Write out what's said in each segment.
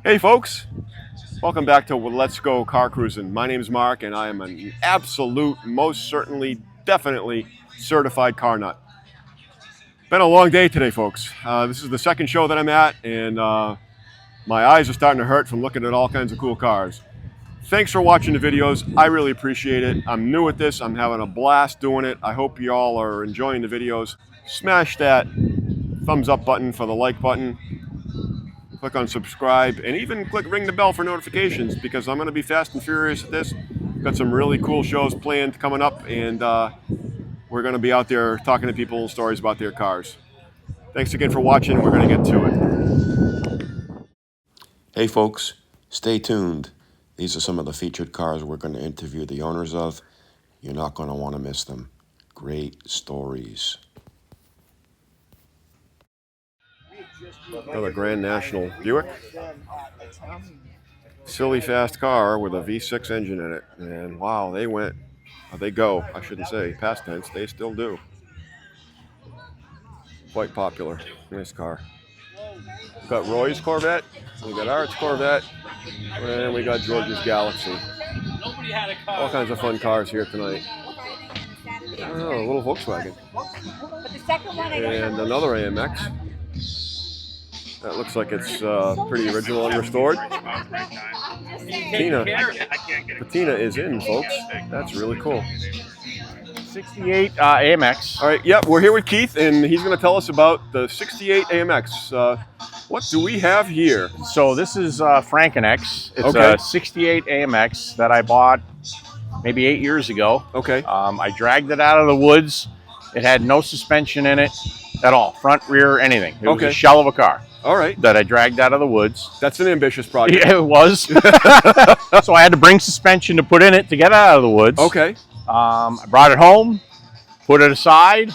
Hey folks, welcome back to Let's Go Car Cruising. My name is Mark and I am an absolute, most certainly, definitely certified car nut. Been a long day today, folks. This is the second show that I'm at and my eyes are starting to hurt from looking at all kinds of cool cars. Thanks for watching the videos. I really appreciate it. I'm new at this. I'm having a blast doing it. I hope you all are enjoying the videos. Smash that thumbs up button for the like button. Click on subscribe and even ring the bell for notifications because I'm going to be fast and furious at this. Got some really cool shows planned coming up and we're going to be out there talking to people and stories about their cars. Thanks again for watching. We're going to get to it. Hey folks, stay tuned. These are some of the featured cars we're going to interview the owners of. You're not going to want to miss them. Great stories. Another Grand National Buick. Silly fast car with a V6 engine in it. And wow, they go, I shouldn't say past tense, they still do. Quite popular. Nice car. We've got Roy's Corvette, we got Art's Corvette, and we got George's Galaxy. All kinds of fun cars here tonight. Oh, a little Volkswagen. And another AMX. That looks like it's pretty original and restored. Patina is in, folks. That's really cool. 68 AMX. All right, yep, we're here with Keith, and he's going to tell us about the 68 AMX. What do we have here? So this is Franken-X. It's Okay. a 68 AMX that I bought maybe 8 years ago. Okay. I dragged it out of the woods. It had no suspension in it at all, front, rear, anything. It was Okay. a shell of a car. All right. That I dragged out of the woods. That's an ambitious project. Yeah, it was. So I had to bring suspension to put in it to get it out of the woods. Okay. I brought it home, put it aside,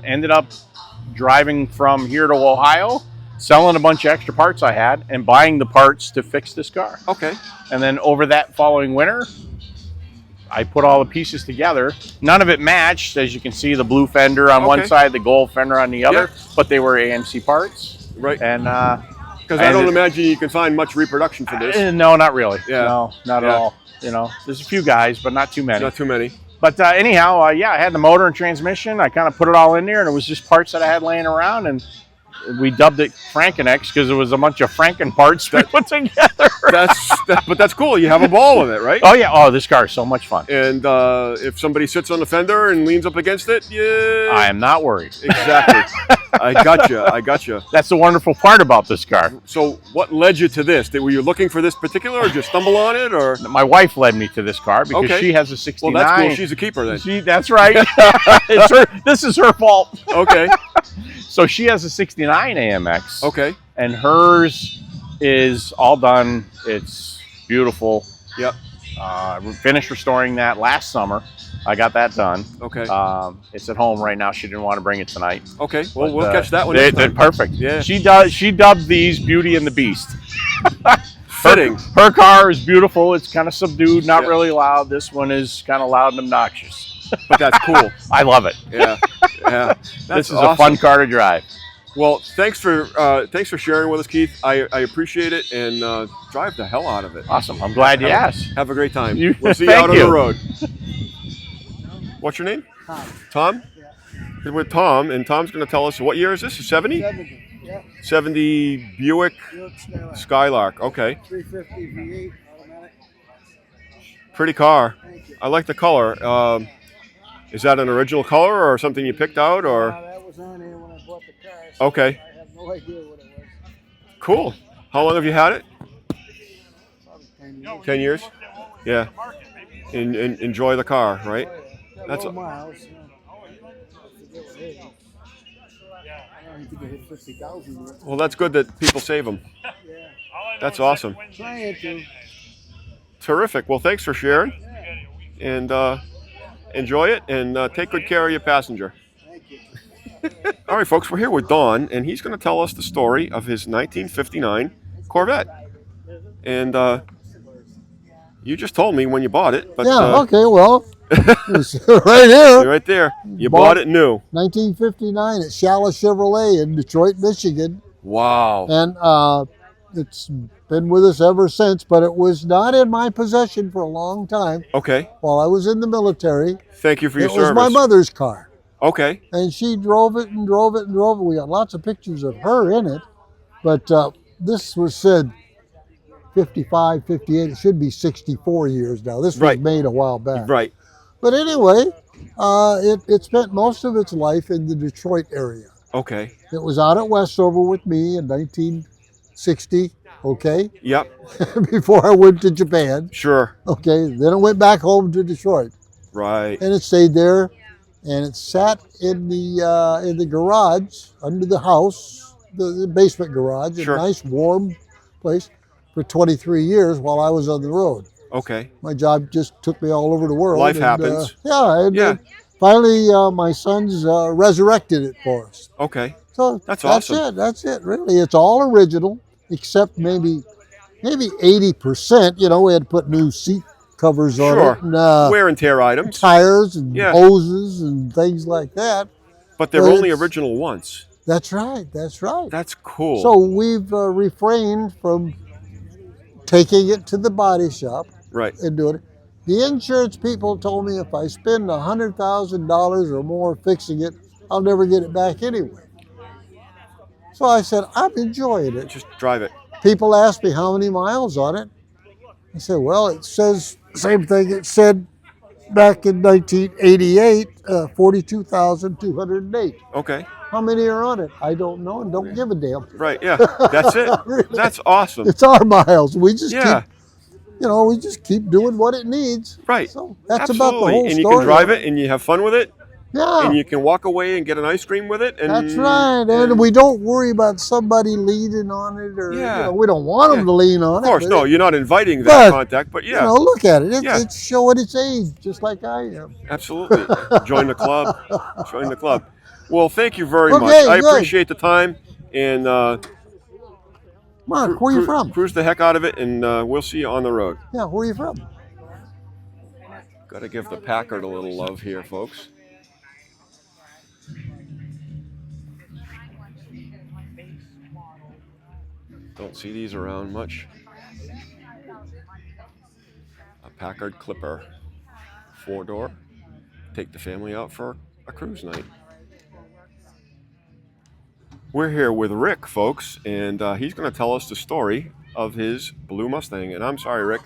ended up driving from here to Ohio, selling a bunch of extra parts I had, and buying the parts to fix this car. Okay. And then over that following winter, I put all the pieces together. None of it matched, as you can see, the blue fender on one side, the gold fender on the other, but they were AMC parts. Right. And because I don't imagine you can find much reproduction for this. No, not really. Yeah. No, not at all. You know, there's a few guys, but not too many. Not too many. But anyhow, yeah, I had the motor and transmission. I kind of put it all in there, and it was just parts that I had laying around, and we dubbed it Franken-X because it was a bunch of Franken parts we put together. But that's cool. You have a ball with it, right? Oh, yeah. Oh, this car is so much fun. And if somebody sits on the fender and leans up against it, yeah. I am not worried. Exactly. I gotcha. That's the wonderful part about this car. So what led you to this? Were you looking for this particular or just stumble on it? Or my wife led me to this car because she has a 69. Well, that's cool. She's a keeper then. That's right. This is her fault. Okay. So she has a 69 AMX. Okay. And hers is all done. It's beautiful. Yep. Finished restoring that last summer. I got that done. Okay. It's at home right now. She didn't want to bring it tonight. Okay. Well, we'll catch that one. They're perfect. Yeah. She dubbed these Beauty and the Beast. Fitting. Her car is beautiful. It's kind of subdued, not really loud. This one is kind of loud and obnoxious. But that's cool. I love it. Yeah. This is awesome. A fun car to drive. Well, thanks for sharing with us, Keith. I appreciate it, and drive the hell out of it. Awesome. I'm glad you asked. Have a great time. We'll see you out on the road. What's your name? Tom? Yeah. With Tom, and Tom's going to tell us, what year is this? 70? 70, yeah. 70 Buick Skylark. Okay. 350 V8 automatic. Pretty car. Thank you. I like the color. Is that an original color or something you picked out? Or That was on there when I bought the car. So okay. I have no idea what it was. Cool. How long have you had it? Probably 10 years. 10 years? Yeah. And enjoy the car, right? That's low miles. I forget what it is. I don't think I hit 50,000 with it. Well, that's good that people save them. Yeah. That's awesome. Trying to. Terrific. Well, thanks for sharing. And enjoy it and take good care of your passenger. Thank you. All right, folks, we're here with Don, and he's going to tell us the story of his 1959 Corvette. And you just told me when you bought it. But, okay, well, it's right here. Right there. You bought it new. 1959 at Shala Chevrolet in Detroit, Michigan. Wow. And it's been with us ever since, but it was not in my possession for a long time. Okay. While I was in the military, Thank you for your it was service. my mother's car. Okay. And she drove it and drove it and drove it. We got lots of pictures of her in it. But this was said 55, 58. It should be 64 years now. This was Right. made a while back. Right. But anyway, it spent most of its life in the Detroit area. Okay. It was out at Westover with me in 1960, okay, Yep. before I went to Japan. Sure. Okay, then I went back home to Detroit. Right. And it stayed there, and it sat in the garage under the house, the basement garage, Sure. a nice warm place, for 23 years while I was on the road. Okay. My job just took me all over the world. Life happens. And finally, my sons resurrected it for us. Okay. So That's awesome. That's it. Really, it's all original, except maybe 80%. You know, we had to put new seat covers on Sure. it, and Wear and tear items. tires and Yeah. hoses and things like that. But they're But only it's- original once. That's right. That's right. That's cool. So we've refrained from taking it to the body shop right. and doing it. The insurance people told me if I spend $100,000 or more fixing it, I'll never get it back anyway. So I said, I'm enjoying it. Just drive it. People ask me how many miles on it. I said, well, it says the same thing it said back in 1988, 42,208. Okay. How many are on it? I don't know and don't give a damn. Right. Yeah. That's it. Really. That's awesome. It's our miles. We just Yeah. keep doing what it needs. Right. So that's Absolutely. about the whole and story. you can drive it and you have fun with it. Yeah. And you can walk away and get an ice cream with it. And That's right. And we don't worry about somebody leaning on it or, Yeah. we don't want them to lean on it. Of course, but no, you're not inviting that but, contact, but yeah, look at it. Yeah. It's showing its age, just like I am. absolutely. Join the club. Join the club. Well, thank you very much. Okay, I good. appreciate the time and Mark, where are you from? cruise the heck out of it, and we'll see you on the road. Yeah, where are you from? Got to give the Packard a little love here, folks. Don't see these around much. A Packard Clipper, 4-door. Take the family out for a cruise night. We're here with Rick, folks, and he's going to tell us the story of his blue Mustang. And I'm sorry, Rick,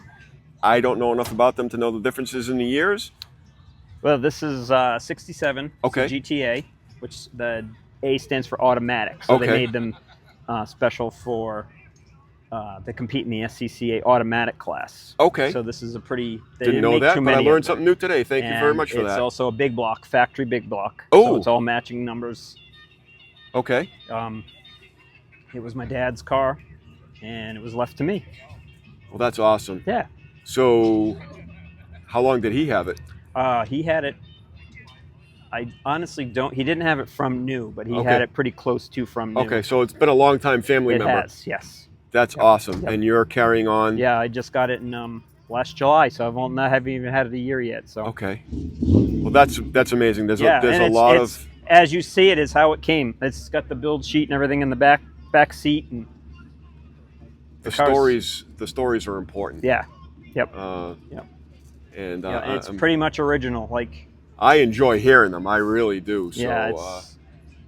I don't know enough about them to know the differences in the years. Well, this is 67. Okay. It's a GTA, which the A stands for automatic. So Okay. they made them special for to compete in the SCCA automatic class. Okay. So this is a pretty. They Didn't know make that, too but I many of learned them. something new today. Thank you very And much for it's that. also a big block, factory big block. Oh. So it's all matching numbers. Okay. It was my dad's car, and it was left to me. Well, that's awesome. Yeah. So, how long did he have it? He had it. I honestly don't. He didn't have it from new, but he Okay. had it pretty close to from new. Okay, so it's been a long time family It member. has, yes. That's awesome. Yep. And you're carrying on. Yeah, I just got it in last July, so I haven't even had it a year yet. So Okay. Well, that's amazing. There's yeah, a, there's and a it's- lot it's- of as you see it is how it came. It's got the build sheet and everything in the back seat, and the car's- stories. The stories are important. yeah, yep, Yep. And, yeah, and it's pretty much original. Like I enjoy hearing them. I really do. So, yeah,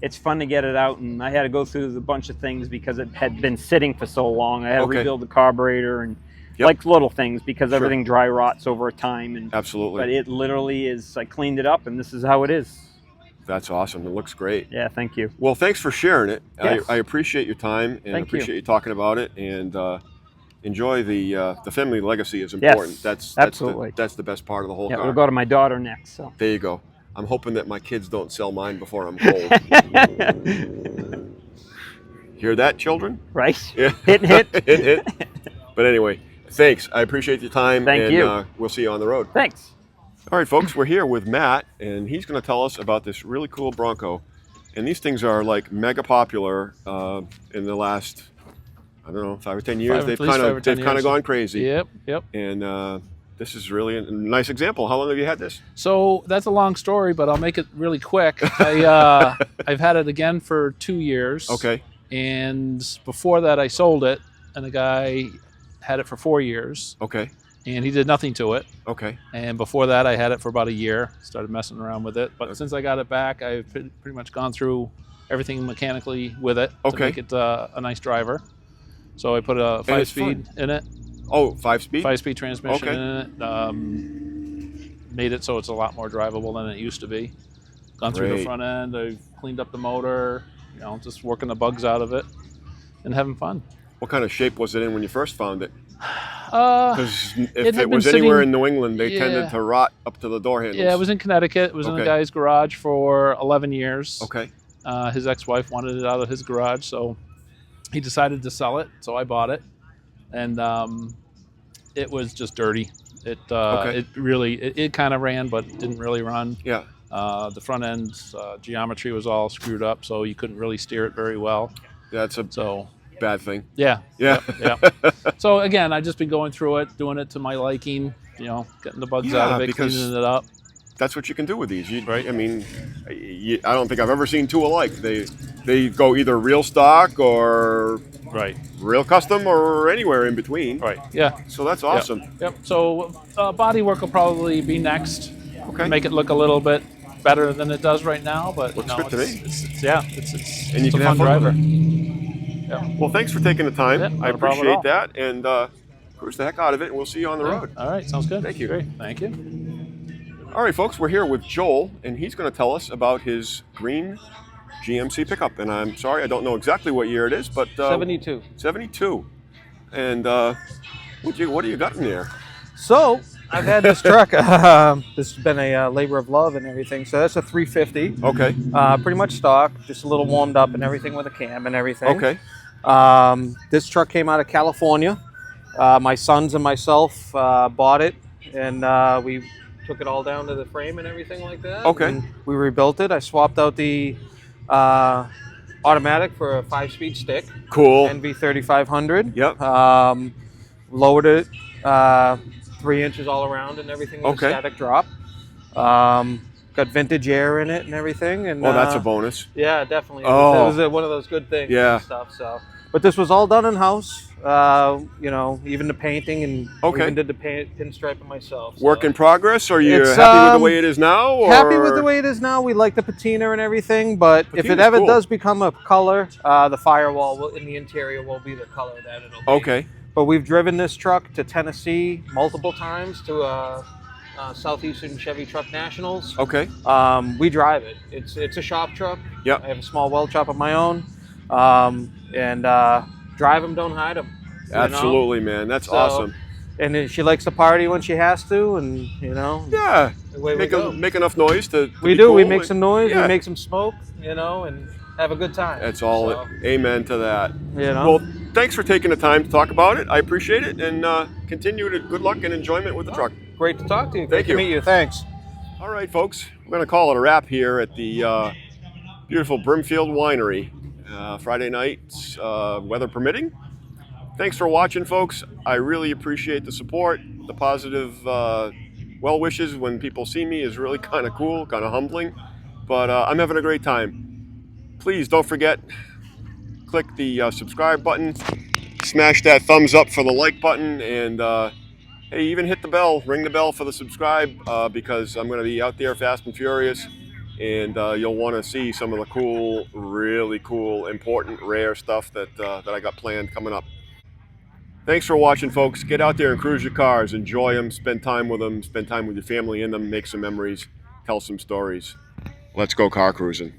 it's fun to get it out, and I had to go through a bunch of things because it had been sitting for so long. I had to Okay. rebuild the carburetor and Yep. like little things because Sure. everything dry rots over time. And absolutely. but it literally is. I cleaned it up, and this is how it is. That's awesome. It looks great. Yeah, thank you. Well, thanks for sharing it. Yes. I appreciate your time and Thank you. appreciate you talking about it. And enjoy the family legacy is important. Yes, That's absolutely. that's the best part of the whole Yeah, car. we'll go to my daughter next. So. There you go. I'm hoping that my kids don't sell mine before I'm cold. Hear that, children? Right? Yeah. Hit. Hit. But anyway, thanks. I appreciate your time. Thank and, you. We'll see you on the road. Thanks. All right, folks, we're here with Matt, and he's going to tell us about this really cool Bronco. And these things are like mega popular in the last, I don't know, 5 or 10 years. At They've least kind 5 of or 10 years. gone crazy. Yep. And this is really a nice example. How long have you had this? So that's a long story, but I'll make it really quick. I've had it again for 2 years. Okay. And before that, I sold it and the guy had it for 4 years, Okay. and he did nothing to it. Okay. And before that, I had it for about a year. Started messing around with it, but since I got it back, I've pretty much gone through everything mechanically with it to make it a nice driver. So I put a 5-speed in it. Oh, 5-speed? 5-speed transmission Okay. in it. Made it so it's a lot more drivable than it used to be. Gone through the Great. front end. I've cleaned up the motor. You know, just working the bugs out of it and having fun. What kind of shape was it in when you first found it? Uh, Because it if had it was been anywhere sitting- in New England, they Yeah. tended to rot up to the door handles. yeah, it was in Connecticut. It was in Okay. a guy's garage for 11 years. Okay. His ex-wife wanted it out of his garage, so he decided to sell it. So I bought it, and it was just dirty. It it kind of ran, but didn't really run. Yeah. The front end geometry was all screwed up, so you couldn't really steer it very well. That's a So bad thing. yeah, Yeah. yeah. So again, I've just been going through it, doing it to my liking. You know, getting the bugs out Yeah, of it, because- cleaning it up. That's what you can do with these. Right. I mean, I don't think I've ever seen two alike. They go either real stock or Right, real custom or anywhere in between. right. Yeah. So that's awesome. Yep. So body work will probably be next. Okay. Make it look a little bit better than it does right now, but Looks no, good to it's, me. It's And you it's a can have fun fun with driver. it. Yeah. Well, thanks for taking the time. Yeah, not I a problem appreciate at that. And cruise the heck out of it, and we'll see you on the Yeah. road. All right, sounds good. Thank you. Great, thank you. All right, folks, we're here with Joel, and he's going to tell us about his green GMC pickup. And I'm sorry, I don't know exactly what year it is, but 72. 72. And what do you got in there? So I've had this truck. This has been a labor of love and everything. So that's a 350. Okay. Pretty much stock, just a little warmed up and everything with a cam and everything. Okay. This truck came out of California. My sons and myself bought it, and we took it all down to the frame and everything like that. Okay. And we rebuilt it. I swapped out the automatic for a 5-speed stick. Cool. NV3500. Yep. Lowered it 3 inches all around and everything with Okay. a static drop. Got vintage air in it and everything. And Oh, that's a bonus. yeah, definitely. Oh. It was one of those good things Yeah. and stuff. So, but this was all done in house. You know, even the painting, and Okay. even did the pinstriping myself. Work in progress? Are you It's, happy with the way it is now? Or? Happy with the way it is now. We like the patina and everything, but if it Patina's ever cool. does become a color, the firewall in the interior will be the color that it'll be. Okay. But we've driven this truck to Tennessee multiple times to Southeastern Chevy Truck Nationals. Okay. We drive it. It's a shop truck. Yep. I have a small weld shop of my own, and drive them, don't hide them. Absolutely, man. That's So, awesome. And then she likes to party when she has to, and Yeah. away we Make, go. make enough noise to We be do. We cool. make some noise. Yeah. We make some smoke. And have a good time. That's all. So, Amen to that. Well, Well, thanks for taking the time to talk about it. I appreciate it, and continued good luck and enjoyment with the truck. great to talk to you. Thank Great you. to meet you. Thanks. All right, folks. We're going to call it a wrap here at the beautiful Brimfield Winery. Friday night, weather permitting. Thanks for watching, folks. I really appreciate the support. The positive well wishes when people see me is really kind of cool, kind of humbling. But I'm having a great time. Please don't forget, click the subscribe button, smash that thumbs up for the like button, and hey, even hit the bell, ring the bell for the subscribe, because I'm going to be out there fast and furious, and you'll want to see some of the cool, really cool, important, rare stuff that I got planned coming up. Thanks for watching, folks. Get out there and cruise your cars, enjoy them, spend time with them, spend time with your family in them, make some memories, tell some stories. Let's go car cruising.